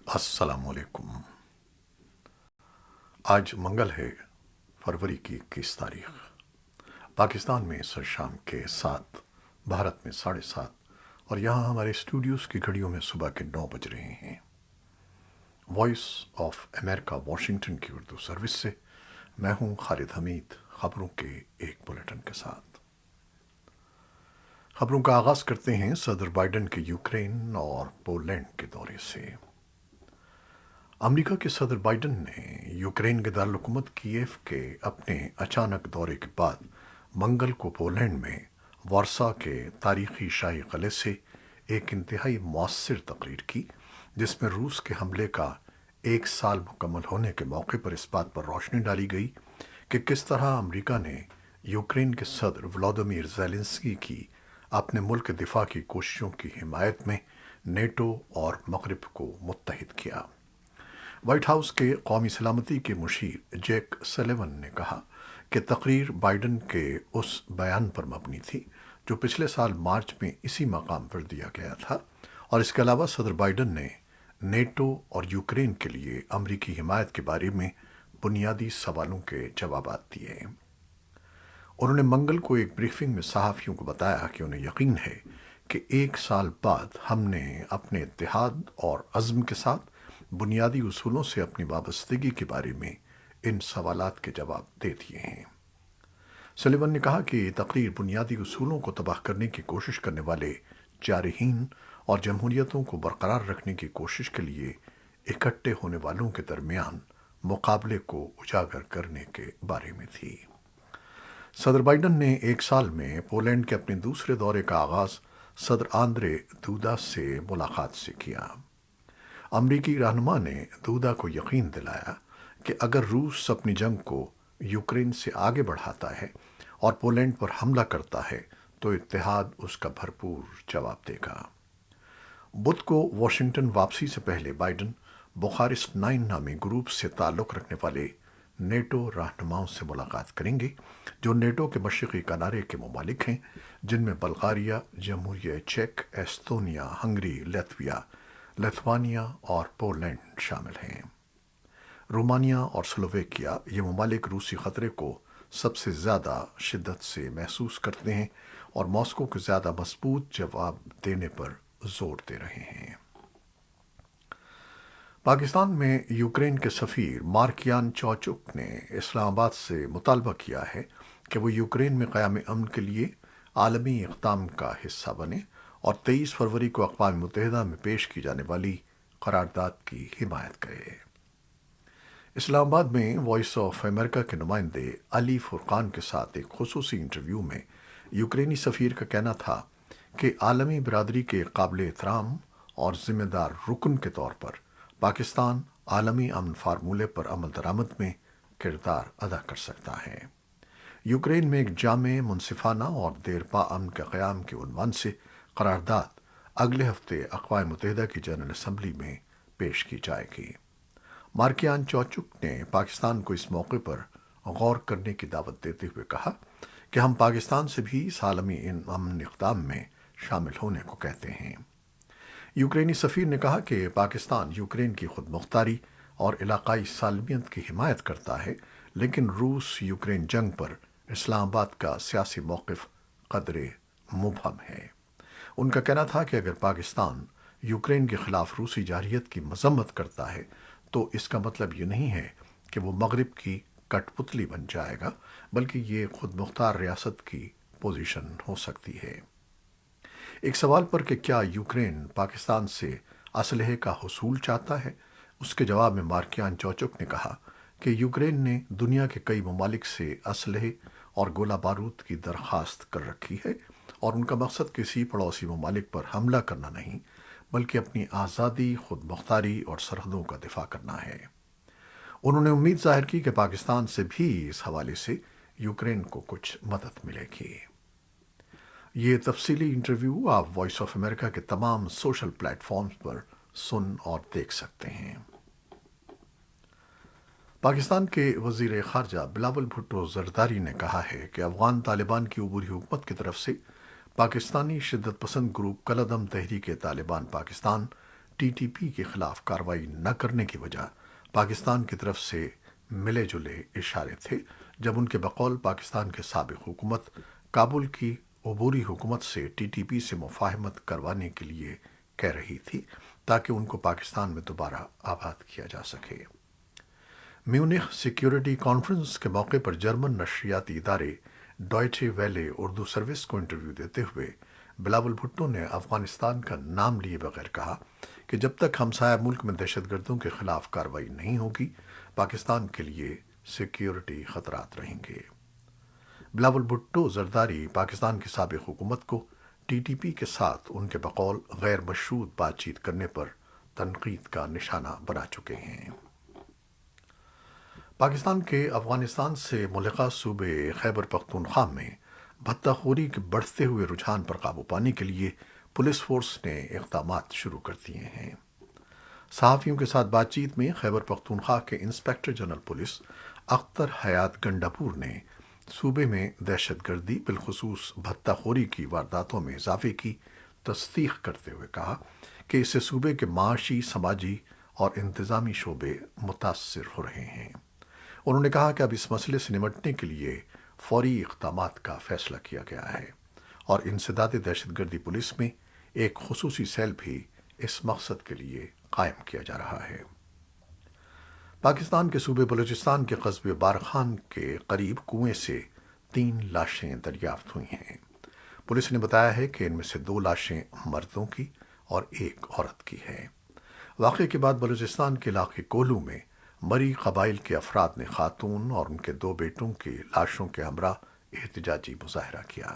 السلام علیکم۔ آج منگل ہے، فروری کی 21 تاریخ۔ پاکستان میں سر شام کے 7، بھارت میں 7:30، اور یہاں ہمارے اسٹوڈیوز کی گھڑیوں میں صبح کے 9 بج رہے ہیں۔ وائس آف امریکہ واشنگٹن کی اردو سروس سے میں ہوں خالد حمید، خبروں کے ایک بلیٹن کے ساتھ۔ خبروں کا آغاز کرتے ہیں صدر بائیڈن کے یوکرین اور پولینڈ کے دورے سے۔ امریکہ کے صدر بائیڈن نے یوکرین کے دارالحکومت کیف کے اپنے اچانک دورے کے بعد منگل کو پولینڈ میں وارسا کے تاریخی شاہی قلعے سے ایک انتہائی مؤثر تقریر کی، جس میں روس کے حملے کا 1 سال مکمل ہونے کے موقع پر اس بات پر روشنی ڈالی گئی کہ کس طرح امریکہ نے یوکرین کے صدر ولادیمیر زیلنسکی کی اپنے ملک دفاع کی کوششوں کی حمایت میں نیٹو اور مغرب کو متحد کیا۔ وائٹ ہاؤس کے قومی سلامتی کے مشیر جیک سلیون نے کہا کہ تقریر بائیڈن کے اس بیان پر مبنی تھی جو پچھلے سال مارچ میں اسی مقام پر دیا گیا تھا، اور اس کے علاوہ صدر بائیڈن نے نیٹو اور یوکرین کے لیے امریکی حمایت کے بارے میں بنیادی سوالوں کے جوابات دیے۔ انہوں نے منگل کو ایک بریفنگ میں صحافیوں کو بتایا کہ انہیں یقین ہے کہ 1 سال بعد ہم نے اپنے اتحاد اور عزم کے ساتھ بنیادی اصولوں سے اپنی وابستگی کے بارے میں ان سوالات کے جواب دے دیے ہیں۔ سلیون نے کہا کہ یہ تقریر بنیادی اصولوں کو تباہ کرنے کی کوشش کرنے والے جارحین اور جمہوریتوں کو برقرار رکھنے کی کوشش کے لیے اکٹھے ہونے والوں کے درمیان مقابلے کو اجاگر کرنے کے بارے میں تھی۔ صدر بائیڈن نے 1 سال میں پولینڈ کے اپنے دوسرے دورے کا آغاز صدر آندرے دودا سے ملاقات سے کیا۔ امریکی رہنما نے دودا کو یقین دلایا کہ اگر روس اپنی جنگ کو یوکرین سے آگے بڑھاتا ہے اور پولینڈ پر حملہ کرتا ہے تو اتحاد اس کا بھرپور جواب دے گا۔ بدھ کو واشنگٹن واپسی سے پہلے بائیڈن بخارسٹ 9 نامی گروپ سے تعلق رکھنے والے نیٹو رہنماؤں سے ملاقات کریں گے، جو نیٹو کے مشرقی کنارے کے ممالک ہیں، جن میں بلغاریہ، جمہوریہ چیک، ایستونیا، ہنگری، لتھوانیا اور پولینڈ شامل ہیں۔ رومانیہ اور سلوویکیا یہ ممالک روسی خطرے کو سب سے زیادہ شدت سے محسوس کرتے ہیں اور ماسکو کو زیادہ مضبوط جواب دینے پر زور دے رہے ہیں۔ پاکستان میں یوکرین کے سفیر مارکیان چوچک نے اسلام آباد سے مطالبہ کیا ہے کہ وہ یوکرین میں قیام امن کے لیے عالمی اقدام کا حصہ بنے اور 23 فروری کو اقوام متحدہ میں پیش کی جانے والی قرارداد کی حمایت کرے۔ اسلام آباد میں وائس آف امریکہ کے نمائندے علی فرقان کے ساتھ ایک خصوصی انٹرویو میں یوکرینی سفیر کا کہنا تھا کہ عالمی برادری کے قابل احترام اور ذمہ دار رکن کے طور پر پاکستان عالمی امن فارمولے پر عمل درآمد میں کردار ادا کر سکتا ہے۔ یوکرین میں ایک جامع، منصفانہ اور دیرپا امن کے قیام کے عنوان سے قرارداد اگلے ہفتے اقوام متحدہ کی جنرل اسمبلی میں پیش کی جائے گی۔ مارکیان چوچک نے پاکستان کو اس موقع پر غور کرنے کی دعوت دیتے ہوئے کہا کہ ہم پاکستان سے بھی اس عالمی امن اقدام میں شامل ہونے کو کہتے ہیں۔ یوکرینی سفیر نے کہا کہ پاکستان یوکرین کی خود مختاری اور علاقائی سالمیت کی حمایت کرتا ہے، لیکن روس یوکرین جنگ پر اسلام آباد کا سیاسی موقف قدرے مبہم ہے۔ ان کا کہنا تھا کہ اگر پاکستان یوکرین کے خلاف روسی جارحیت کی مذمت کرتا ہے تو اس کا مطلب یہ نہیں ہے کہ وہ مغرب کی کٹ پتلی بن جائے گا، بلکہ یہ خود مختار ریاست کی پوزیشن ہو سکتی ہے۔ ایک سوال پر کہ کیا یوکرین پاکستان سے اسلحے کا حصول چاہتا ہے، اس کے جواب میں مارکیان چوچک نے کہا کہ یوکرین نے دنیا کے کئی ممالک سے اسلحے اور گولہ بارود کی درخواست کر رکھی ہے، اور ان کا مقصد کسی پڑوسی ممالک پر حملہ کرنا نہیں، بلکہ اپنی آزادی، خود مختاری اور سرحدوں کا دفاع کرنا ہے۔ انہوں نے امید ظاہر کی کہ پاکستان سے بھی اس حوالے سے یوکرین کو کچھ مدد ملے گی۔ یہ تفصیلی انٹرویو آپ وائس آف امریکہ کے تمام سوشل پلیٹ فارمز پر سن اور دیکھ سکتے ہیں۔ پاکستان کے وزیر خارجہ بلاول بھٹو زرداری نے کہا ہے کہ افغان طالبان کی عبوری حکومت کی طرف سے پاکستانی شدت پسند گروپ کالعدم تحریک Taliban Pakistan T T P کے خلاف کارروائی نہ کرنے کی وجہ پاکستان کی طرف سے ملے جلے اشارے تھے، جب ان کے بقول پاکستان کے سابق حکومت کابل کی عبوری حکومت سے ٹی ٹی پی سے مفاہمت کروانے کے لیے کہہ رہی تھی تاکہ ان کو پاکستان میں دوبارہ آباد کیا جا سکے۔ میونخ سیکیورٹی کانفرنس کے موقع پر جرمن نشریاتی ادارے ڈوائچے ویلے اردو سروس کو انٹرویو دیتے ہوئے بلاول بھٹو نے افغانستان کا نام لیے بغیر کہا کہ جب تک ہمسایہ ملک میں دہشت گردوں کے خلاف کارروائی نہیں ہوگی، پاکستان کے لیے سیکیورٹی خطرات رہیں گے۔ بلاول بھٹو زرداری پاکستان کی سابق حکومت کو ٹی ٹی پی کے ساتھ ان کے بقول غیر مشروط بات چیت کرنے پر تنقید کا نشانہ بنا چکے ہیں۔ پاکستان کے افغانستان سے ملحقہ صوبے خیبر پختونخوا میں بھتہ خوری کے بڑھتے ہوئے رجحان پر قابو پانے کے لیے پولیس فورس نے اقدامات شروع کر دیے ہیں۔ صحافیوں کے ساتھ بات چیت میں خیبر پختونخوا کے انسپکٹر جنرل پولیس اختر حیات گنڈاپور نے صوبے میں دہشت گردی بالخصوص بھتہ خوری کی وارداتوں میں اضافے کی تصدیق کرتے ہوئے کہا کہ اس سے صوبے کے معاشی، سماجی اور انتظامی شعبے متاثر ہو رہے ہیں۔ انہوں نے کہا کہ اب اس مسئلے سے نمٹنے کے لیے فوری اقدامات کا فیصلہ کیا گیا ہے اور انسداد دہشت گردی پولیس میں ایک خصوصی سیل بھی اس مقصد کے لیے قائم کیا جا رہا ہے۔ پاکستان کے صوبے بلوچستان کے قصبے بارخان کے قریب کنویں سے 3 لاشیں دریافت ہوئی ہیں۔ پولیس نے بتایا ہے کہ ان میں سے 2 لاشیں مردوں کی اور 1 عورت کی ہے۔ واقعے کے بعد بلوچستان کے علاقے کولو میں مری قبائل کے افراد نے خاتون اور ان کے 2 بیٹوں کی لاشوں کے ہمراہ احتجاجی مظاہرہ کیا۔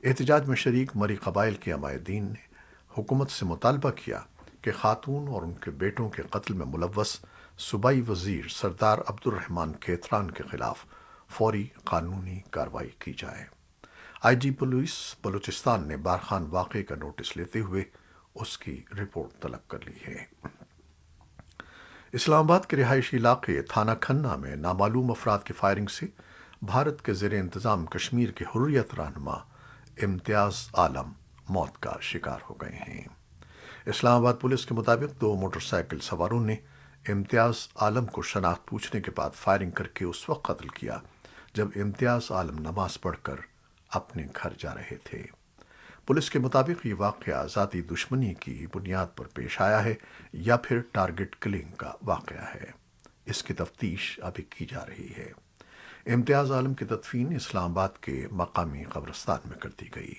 احتجاج میں شریک مری قبائل کے عمائدین نے حکومت سے مطالبہ کیا کہ خاتون اور ان کے بیٹوں کے قتل میں ملوث صوبائی وزیر سردار عبد الرحمان کھیتران کے خلاف فوری قانونی کارروائی کی جائے۔ آئی جی پولیس بلوچستان نے بارخان واقعے کا نوٹس لیتے ہوئے اس کی رپورٹ طلب کر لی ہے۔ اسلام آباد کے رہائشی علاقے تھانہ کھنہ میں نامعلوم افراد کی فائرنگ سے بھارت کے زیر انتظام کشمیر کے حریت رہنما امتیاز عالم موت کا شکار ہو گئے ہیں۔ اسلام آباد پولیس کے مطابق 2 موٹر سائیکل سواروں نے امتیاز عالم کو شناخت پوچھنے کے بعد فائرنگ کر کے اس وقت قتل کیا جب امتیاز عالم نماز پڑھ کر اپنے گھر جا رہے تھے۔ پولیس کے مطابق یہ واقعہ ذاتی دشمنی کی بنیاد پر پیش آیا ہے یا پھر ٹارگٹ کلنگ کا واقعہ ہے۔ اس کی تفتیش ابھی کی جا رہی ہے۔ امتیاز عالم کی تدفین اسلام آباد کے مقامی قبرستان میں کر دی گئی۔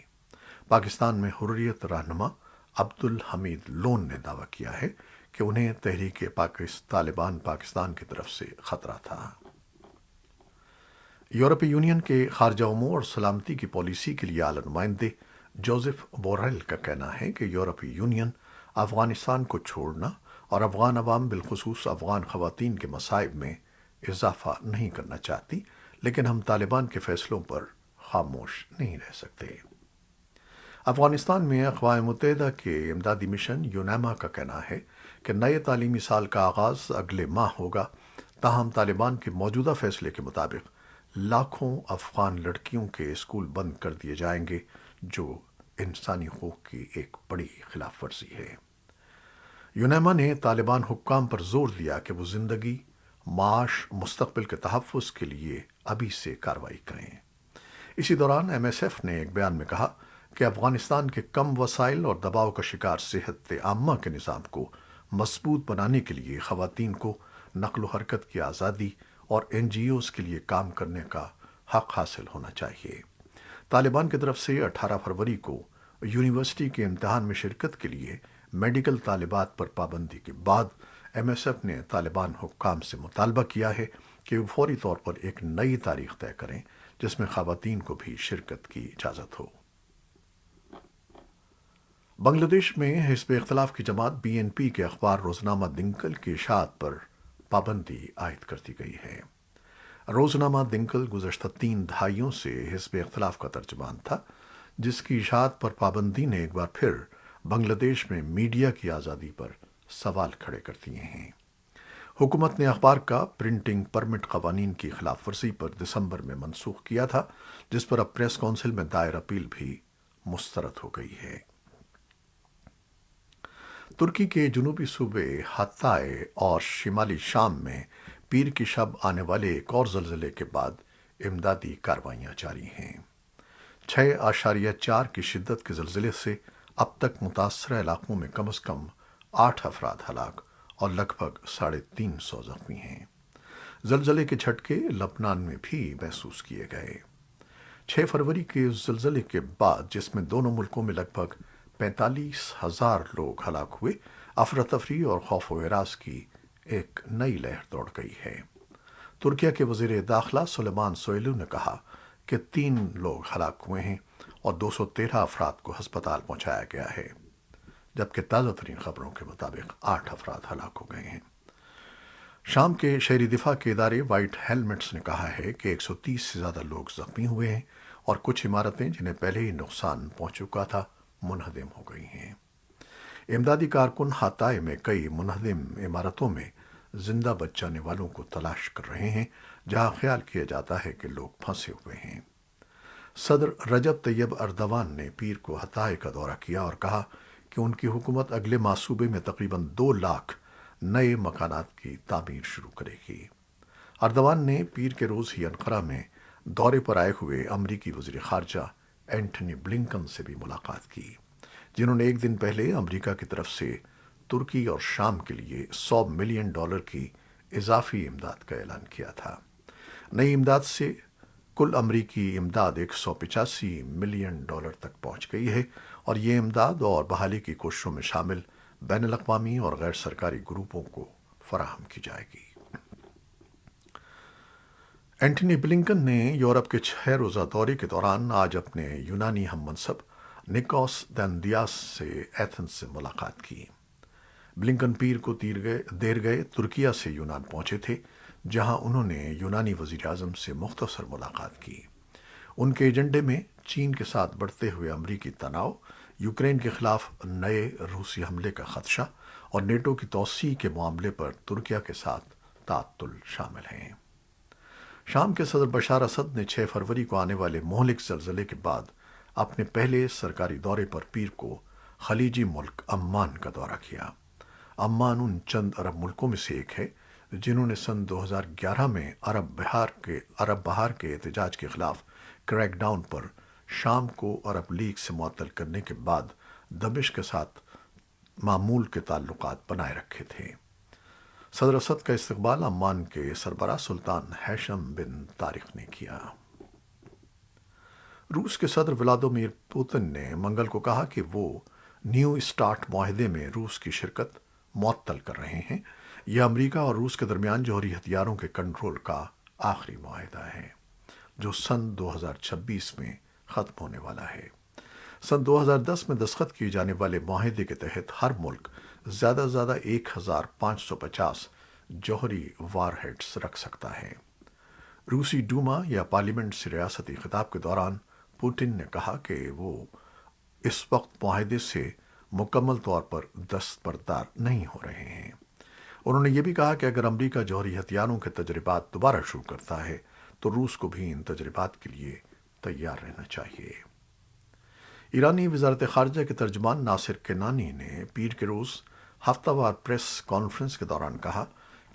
پاکستان میں حریت رہنما عبد الحمید لون نے دعویٰ کیا ہے کہ انہیں تحریک طالبان پاکستان کی طرف سے خطرہ تھا۔ یورپی یونین کے خارجہ امور اور سلامتی کی پالیسی کے لیے اعلیٰ نمائندے جوزف بوریل کا کہنا ہے کہ یورپی یونین افغانستان کو چھوڑنا اور افغان عوام بالخصوص افغان خواتین کے مصائب میں اضافہ نہیں کرنا چاہتی، لیکن ہم طالبان کے فیصلوں پر خاموش نہیں رہ سکتے۔ افغانستان میں اقوام متحدہ کے امدادی مشن یونیما کا کہنا ہے کہ نئے تعلیمی سال کا آغاز اگلے ماہ ہوگا، تاہم طالبان کے موجودہ فیصلے کے مطابق لاکھوں افغان لڑکیوں کے اسکول بند کر دیے جائیں گے، جو انسانی حقوق کی ایک بڑی خلاف ورزی ہے۔ یونیما نے طالبان حکام پر زور دیا کہ وہ زندگی، معاش، مستقبل کے تحفظ کے لیے ابھی سے کارروائی کریں۔ اسی دوران ایم ایس ایف نے ایک بیان میں کہا کہ افغانستان کے کم وسائل اور دباؤ کا شکار صحت عامہ کے نظام کو مضبوط بنانے کے لیے خواتین کو نقل و حرکت کی آزادی اور این جی اوز کے لیے کام کرنے کا حق حاصل ہونا چاہیے۔ طالبان کی طرف سے 18 فروری کو یونیورسٹی کے امتحان میں شرکت کے لیے میڈیکل طالبات پر پابندی کے بعد ایم ایس ایف نے طالبان حکام سے مطالبہ کیا ہے کہ وہ فوری طور پر ایک نئی تاریخ طے کریں جس میں خواتین کو بھی شرکت کی اجازت ہو۔ بنگلہ دیش میں حزب اختلاف کی جماعت بی این پی کے اخبار روزنامہ دنکل کی اشاعت پر پابندی عائد کر دی گئی ہے۔ روزنامہ دنکل گزشتہ 3 دہائیوں سے حزب اختلاف کا ترجمان تھا، جس کی اشاعت پر پابندی نے ایک بار پھر بنگلہ دیش میں میڈیا کی آزادی پر سوال کھڑے کر دیے ہیں۔ حکومت نے اخبار کا پرنٹنگ پرمٹ قوانین کی خلاف ورزی پر دسمبر میں منسوخ کیا تھا، جس پر اب پریس کونسل میں دائر اپیل بھی مسترد ہو گئی ہے۔ ترکی کے جنوبی صوبے ہتائے اور شمالی شام میں پیر کی شب آنے والے ایک اور زلزلے کے بعد امدادی کارروائیاں جاری ہیں۔ 6.4 کی شدت کے زلزلے سے اب تک متاثرہ علاقوں میں کم از کم 8 افراد ہلاک اور لگ بھگ 350 زخمی ہیں۔ زلزلے کے جھٹکے لبنان میں بھی محسوس کیے گئے۔ 6 فروری کے اس زلزلے کے بعد جس میں دونوں ملکوں میں لگ بھگ 45,000 لوگ ہلاک ہوئے، افراتفری اور خوف و ہراس کی ایک نئی لہر دوڑ گئی ہے۔ ترکیہ کے وزیر داخلہ سلیمان سویلو نے کہا کہ 3 لوگ ہلاک ہوئے ہیں اور 213 افراد کو ہسپتال پہنچایا گیا ہے، جبکہ تازہ ترین خبروں کے مطابق 8 افراد ہلاک ہو گئے ہیں۔ شام کے شہری دفاع کے ادارے وائٹ ہیلمٹس نے کہا ہے کہ 130 سے زیادہ لوگ زخمی ہوئے ہیں اور کچھ عمارتیں جنہیں پہلے ہی نقصان پہنچ چکا تھا منہدم ہو گئی ہیں۔ امدادی کارکن ہاتائے میں کئی منہدم عمارتوں میں زندہ بچ جانے والوں کو تلاش کر رہے ہیں، جہاں خیال کیا جاتا ہے کہ لوگ پھنسے ہوئے ہیں۔ صدر رجب طیب اردوان نے پیر کو ہتائے کا دورہ کیا اور کہا کہ ان کی حکومت اگلے ماہ صوبے میں تقریباً 2 لاکھ نئے مکانات کی تعمیر شروع کرے گی۔ اردوان نے پیر کے روز ہی انقرہ میں دورے پر آئے ہوئے امریکی وزیر خارجہ اینٹنی بلنکن سے بھی ملاقات کی، جنہوں نے ایک دن پہلے امریکہ کی طرف سے ترکی اور شام کے لیے $100 ملین کی اضافی امداد کا اعلان کیا تھا۔ نئی امداد سے کل امریکی امداد $185 ملین تک پہنچ گئی ہے اور یہ امداد اور بحالی کی کوششوں میں شامل بین الاقوامی اور غیر سرکاری گروپوں کو فراہم کی جائے گی۔ اینٹنی بلنکن نے یورپ کے 6 روزہ دورے کے دوران آج اپنے یونانی ہم منصب نکوس دندیاس سے ایتھنز سے ملاقات کی۔ بلنکن پیر کو دیر گئے ترکیہ سے یونان پہنچے تھے، جہاں انہوں نے یونانی وزیر اعظم سے مختصر ملاقات کی۔ ان کے ایجنڈے میں چین کے ساتھ بڑھتے ہوئے امریکی تناؤ، یوکرین کے خلاف نئے روسی حملے کا خدشہ اور نیٹو کی توسیع کے معاملے پر ترکیہ کے ساتھ تعطل شامل ہیں۔ شام کے صدر بشار اسد نے 6 فروری کو آنے والے مہلک زلزلے کے بعد اپنے پہلے سرکاری دورے پر پیر کو خلیجی ملک عمان کا دورہ کیا۔ عمان ان چند عرب ملکوں میں سے ایک ہے جنہوں نے سن 2011 میں عرب بہار کے احتجاج کے خلاف کریک ڈاؤن پر شام کو عرب لیگ سے معطل کرنے کے بعد دمشق کے ساتھ معمول کے تعلقات بنائے رکھے تھے۔ صدر اسد کا استقبال عمان کے سربراہ سلطان ہیشم بن طارق نے کیا۔ روس کے صدر ولادیمیر پوتن نے منگل کو کہا کہ وہ نیو اسٹارٹ معاہدے میں روس کی شرکت معطل کر رہے ہیں۔ یہ امریکہ اور روس کے درمیان جوہری ہتھیاروں کے کنٹرول کا آخری معاہدہ ہے، جو سن 2026 میں ختم ہونے والا ہے۔ سن 2010 میں دستخط کیے جانے والے معاہدے کے تحت ہر ملک زیادہ سے زیادہ 1550 جوہری وار ہیڈز رکھ سکتا ہے۔ روسی ڈوما یا پارلیمنٹ سے ریاستی خطاب کے دوران پوٹن نے کہا کہ وہ اس وقت معاہدے سے مکمل طور پر دستبردار نہیں ہو رہے ہیں۔ انہوں نے یہ بھی کہا کہ اگر امریکہ جوہری ہتھیاروں کے تجربات دوبارہ شروع کرتا ہے تو روس کو بھی ان تجربات کے لیے تیار رہنا چاہیے۔ ایرانی وزارت خارجہ کے ترجمان ناصر کنانی نے پیر کے روز ہفتہ وار پریس کانفرنس کے دوران کہا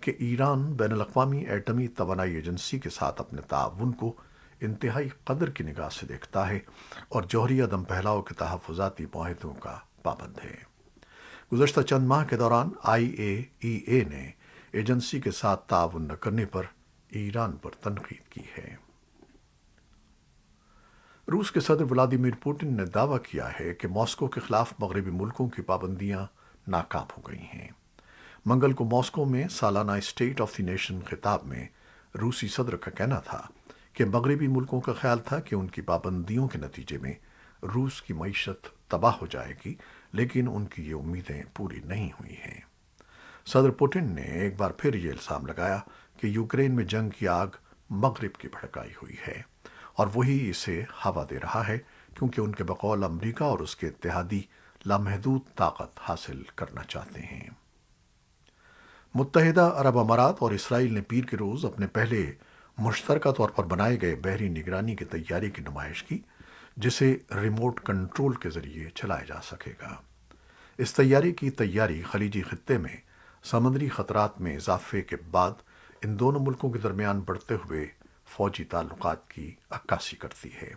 کہ ایران بین الاقوامی ایٹمی توانائی ایجنسی کے ساتھ اپنے تعاون کو انتہائی قدر کی نگاہ سے دیکھتا ہے اور جوہری عدم پھیلاؤ کے تحفظاتی معاہدوں کا پابند ہے۔ گزشتہ چند ماہ کے دوران IAEA نے ایجنسی کے ساتھ تعاون نہ کرنے پر ایران پر تنقید کی ہے۔ روس کے صدر ولادیمیر پوٹن نے دعویٰ کیا ہے کہ ماسکو کے خلاف مغربی ملکوں کی پابندیاں ناکام ہو گئی ہیں۔ منگل کو ماسکو میں سالانہ اسٹیٹ آف دی نیشن خطاب میں روسی صدر کا کہنا تھا کہ مغربی ملکوں کا خیال تھا کہ ان کی پابندیوں کے نتیجے میں روس کی معیشت تباہ ہو جائے گی، لیکن ان کی یہ امیدیں پوری نہیں ہوئی ہیں۔ صدر پوٹن نے ایک بار پھر یہ الزام لگایا کہ یوکرین میں جنگ کی آگ مغرب کی بھڑکائی ہوئی ہے اور وہی اسے ہوا دے رہا ہے، کیونکہ ان کے بقول امریکہ اور اس کے اتحادی لامحدود طاقت حاصل کرنا چاہتے ہیں۔ متحدہ عرب امارات اور اسرائیل نے پیر کے روز اپنے پہلے مشترکہ طور پر بنائے گئے بحری نگرانی کی تیاری کی نمائش کی، جسے ریموٹ کنٹرول کے ذریعے چلایا جا سکے گا۔ اس طیارے کی تیاری خلیجی خطے میں سمندری خطرات میں اضافے کے بعد ان دونوں ملکوں کے درمیان بڑھتے ہوئے فوجی تعلقات کی عکاسی کرتی ہے۔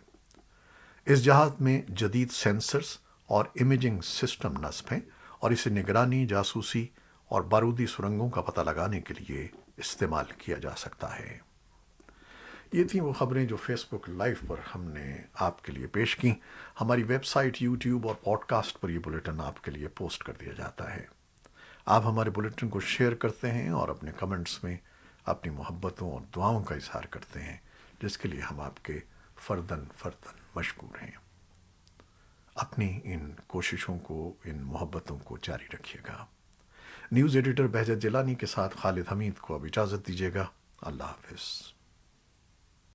اس جہاز میں جدید سینسرز اور امیجنگ سسٹم نصب ہیں اور اسے نگرانی، جاسوسی اور بارودی سرنگوں کا پتہ لگانے کے لیے استعمال کیا جا سکتا ہے۔ یہ تھیں وہ خبریں جو فیس بک لائیو پر ہم نے آپ کے لیے پیش کیں۔ ہماری ویب سائٹ، یوٹیوب اور پوڈ کاسٹ پر یہ بلیٹن آپ کے لیے پوسٹ کر دیا جاتا ہے۔ آپ ہمارے بلیٹن کو شیئر کرتے ہیں اور اپنے کمنٹس میں اپنی محبتوں اور دعاؤں کا اظہار کرتے ہیں، جس کے لیے ہم آپ کے فرداً فرداً مشکور ہیں۔ اپنی ان کوششوں کو، ان محبتوں کو جاری رکھیے گا۔ نیوز ایڈیٹر بہجت جیلانی کے ساتھ خالد حمید کو اب اجازت دیجیے گا۔ اللہ حافظ۔